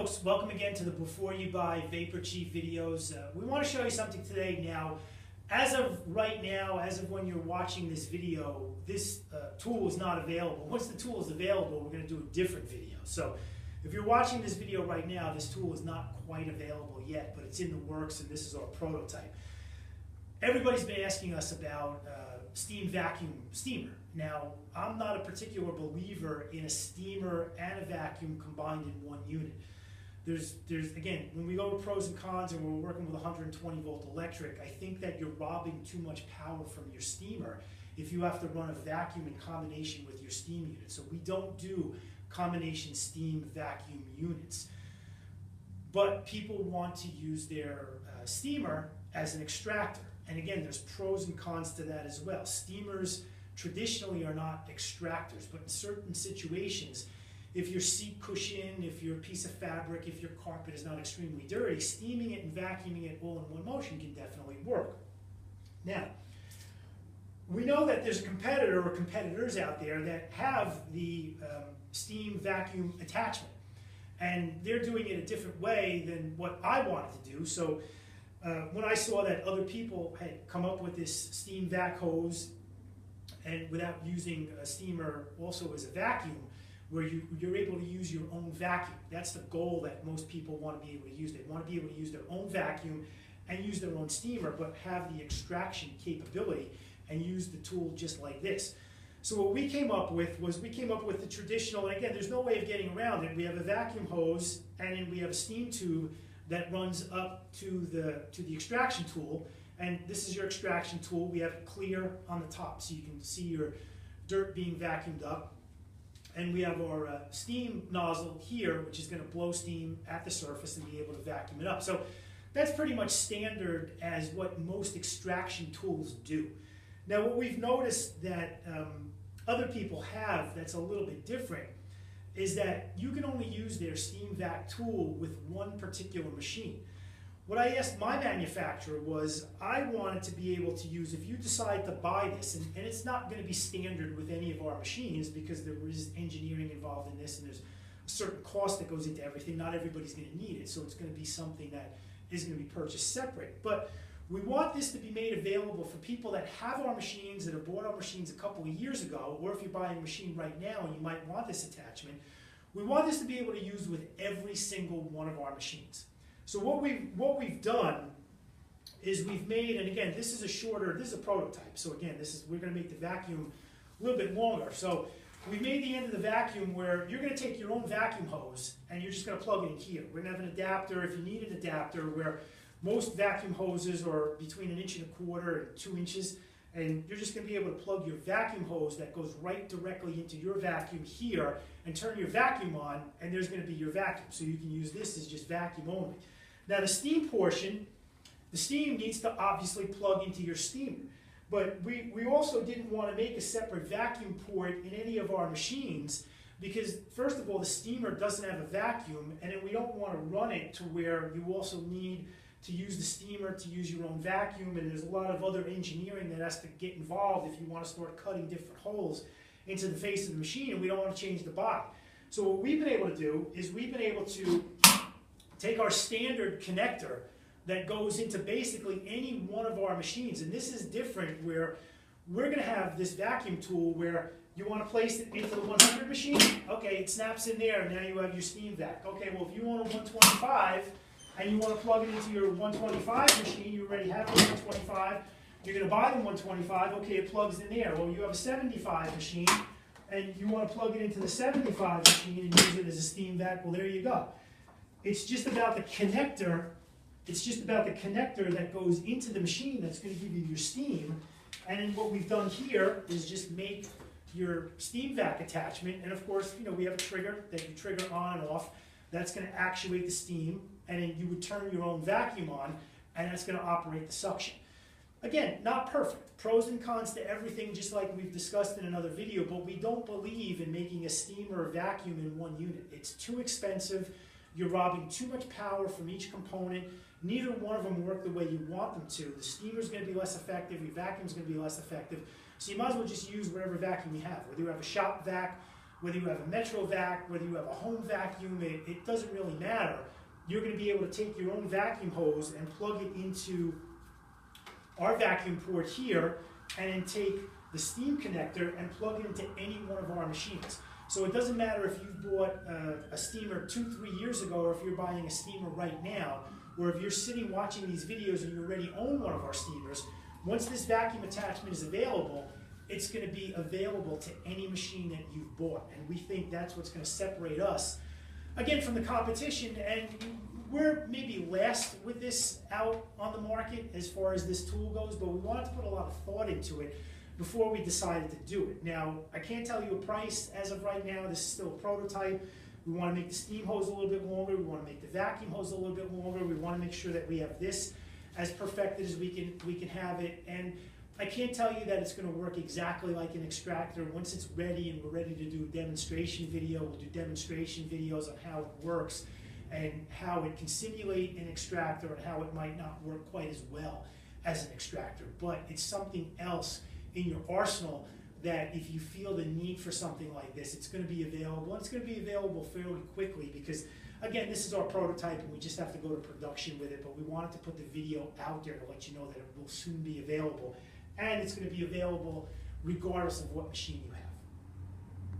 folks, welcome again to the Before You Buy Vapor Chief videos. We want to show you something today. Now, as of right now, as of when you're watching this video, this tool is not available. Once the tool is available, we're going to do a different video. So if you're watching this video right now, this tool is not quite available yet, but it's in the works and this is our prototype. Everybody's been asking us about steam vacuum steamer. Now, I'm not a particular believer in a steamer and a vacuum combined in one unit. There's again, when we go to pros and cons and we're working with 120 volt electric, I think that you're robbing too much power from your steamer if you have to run a vacuum in combination with your steam unit. So we don't do combination steam vacuum units. But people want to use their steamer as an extractor. And again, there's pros and cons to that as well. Steamers traditionally are not extractors, but in certain situations, if your seat cushion, if your piece of fabric, if your carpet is not extremely dirty, steaming it and vacuuming it all in one motion can definitely work. Now, we know that there's a competitor or competitors out there that have the steam vacuum attachment, and they're doing it a different way than what I wanted to do. So when I saw that other people had come up with this steam vac hose and without using a steamer also as a vacuum, where you're able to use your own vacuum. That's the goal that most people want to be able to use. They want to be able to use their own vacuum and use their own steamer, but have the extraction capability and use the tool just like this. So what we came up with was the traditional, and again, there's no way of getting around it. We have a vacuum hose and then we have a steam tube that runs up to the extraction tool. And this is your extraction tool. We have it clear on the top so you can see your dirt being vacuumed up. And we have our steam nozzle here, which is going to blow steam at the surface and be able to vacuum it up. So that's pretty much standard as what most extraction tools do. Now, what we've noticed that other people have that's a little bit different is that you can only use their steam vac tool with one particular machine. What I asked my manufacturer was, I wanted to be able to use, if you decide to buy this, and it's not going to be standard with any of our machines because there is engineering involved in this and there's a certain cost that goes into everything. Not everybody's going to need it, so it's going to be something that is going to be purchased separate. But we want this to be made available for people that have our machines, that have bought our machines a couple of years ago, or if you're buying a machine right now and you might want this attachment, we want this to be able to use with every single one of our machines. So what we've done is we've made, and again, this is a prototype. So again, we're going to make the vacuum a little bit longer. So we made the end of the vacuum where you're going to take your own vacuum hose and you're just going to plug it in here. We're going to have an adapter, if you need an adapter, where most vacuum hoses are between 1.25 inches and 2 inches. And you're just going to be able to plug your vacuum hose that goes right directly into your vacuum here and turn your vacuum on, and there's going to be your vacuum. So you can use this as just vacuum only. Now the steam portion, the steam needs to obviously plug into your steamer. But we also didn't want to make a separate vacuum port in any of our machines because, first of all, the steamer doesn't have a vacuum, and then we don't want to run it to where you also need to use the steamer to use your own vacuum, and there's a lot of other engineering that has to get involved if you want to start cutting different holes into the face of the machine, and we don't want to change the body. So what we've been able to do is we've been able to take our standard connector that goes into basically any one of our machines, and this is different where we're going to have this vacuum tool where you want to place it into the 100 machine. Okay, it snaps in there, and now you have your steam vac. Okay, well, if you want a 125 and you want to plug it into your 125 machine, you already have the 125, you're going to buy the 125, okay, it plugs in there. Well, you have a 75 machine and you want to plug it into the 75 machine and use it as a steam vac, well, there you go. It's just about the connector. It's just about the connector that goes into the machine that's going to give you your steam. And then what we've done here is just make your steam vac attachment. And of course, we have a trigger that you trigger on and off. That's going to actuate the steam. And then you would turn your own vacuum on, and that's going to operate the suction. Again, not perfect. Pros and cons to everything, just like we've discussed in another video, but we don't believe in making a steamer or vacuum in one unit. It's too expensive. You're robbing too much power from each component. Neither one of them work the way you want them to. The steamer's going to be less effective. Your vacuum's going to be less effective. So you might as well just use whatever vacuum you have. Whether you have a shop vac, whether you have a MetroVac, whether you have a home vacuum, it doesn't really matter. You're going to be able to take your own vacuum hose and plug it into our vacuum port here, and then take the steam connector and plug it into any one of our machines. So it doesn't matter if you bought a steamer 2-3 years ago, or if you're buying a steamer right now, or if you're sitting watching these videos and you already own one of our steamers. Once this vacuum attachment is available, it's going to be available to any machine that you've bought. And we think that's what's going to separate us, again, from the competition. And we're maybe last with this out on the market as far as this tool goes, but we wanted to put a lot of thought into it before we decided to do it. Now, I can't tell you a price as of right now. This is still a prototype. We want to make the steam hose a little bit longer. We want to make the vacuum hose a little bit longer. We want to make sure that we have this as perfected as we can have it. And I can't tell you that it's going to work exactly like an extractor. Once it's ready and we're ready to do a demonstration video, we'll do demonstration videos on how it works and how it can simulate an extractor and how it might not work quite as well as an extractor. But it's something else in your arsenal that if you feel the need for something like this, it's going to be available. And it's going to be available fairly quickly because, again, this is our prototype and we just have to go to production with it. But we wanted to put the video out there to let you know that it will soon be available. And it's going to be available regardless of what machine you have.